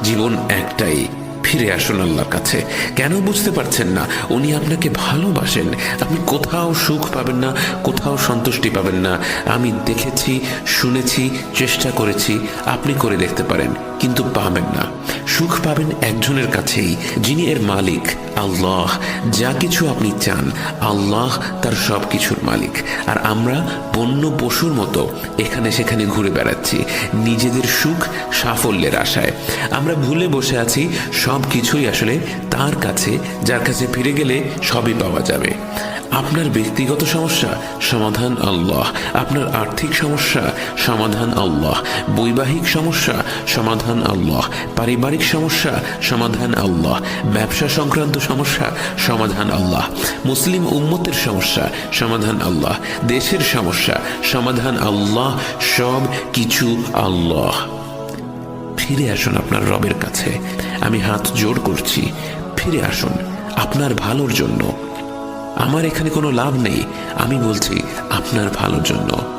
জীবন একটাই, ফিরে আসুন আল্লাহর কাছে। কেন বুঝতে পারছেন না? উনি আপনাকে ভালোবাসেন। আপনি কোথাও সুখ পাবেন না, কোথাও সন্তুষ্টি পাবেন না। আমি দেখেছি, শুনেছি, চেষ্টা করেছি, আপনি করে দেখতে পারেন, কিন্তু পাবেন না। সুখ পাবেন একজনের কাছেই, যিনি এর মালিক, আল্লাহ। যা কিছু আপনি চান, আল্লাহ তার সব কিছুর মালিক। আর আমরা বন্য পশুর মতো এখানে সেখানে ঘুরে বেড়াচ্ছি নিজেদের সুখ সাফল্যের আশায়। আমরা ভুলে বসে আছি সব কিছুই আসলে তার কাছে, যার কাছে ফিরে গেলে সবই পাওয়া যাবে। আপনার ব্যক্তিগত সমস্যা, সমাধান আল্লাহ। আপনার আর্থিক সমস্যা, সমাধান আল্লাহ। বৈবাহিক সমস্যা, সমাধান আল্লাহ। পারিবারিক সমস্যা, সমাধান আল্লাহ। ব্যবসা সংক্রান্ত সমস্যা, সমাধান আল্লাহ। মুসলিম উম্মতের সমস্যা, সমাধান আল্লাহ। দেশের সমস্যা, সমাধান আল্লাহ। সব কিছু আল্লাহ। ফিরে আসুন আপনার রবের কাছে। আমি হাত জোড় করছি, ফিরে আসুন আপনার ভালোর জন্য। আমার এখানে কোনো লাভ নেই, আমি বলছি আপনার ভালোর জন্য।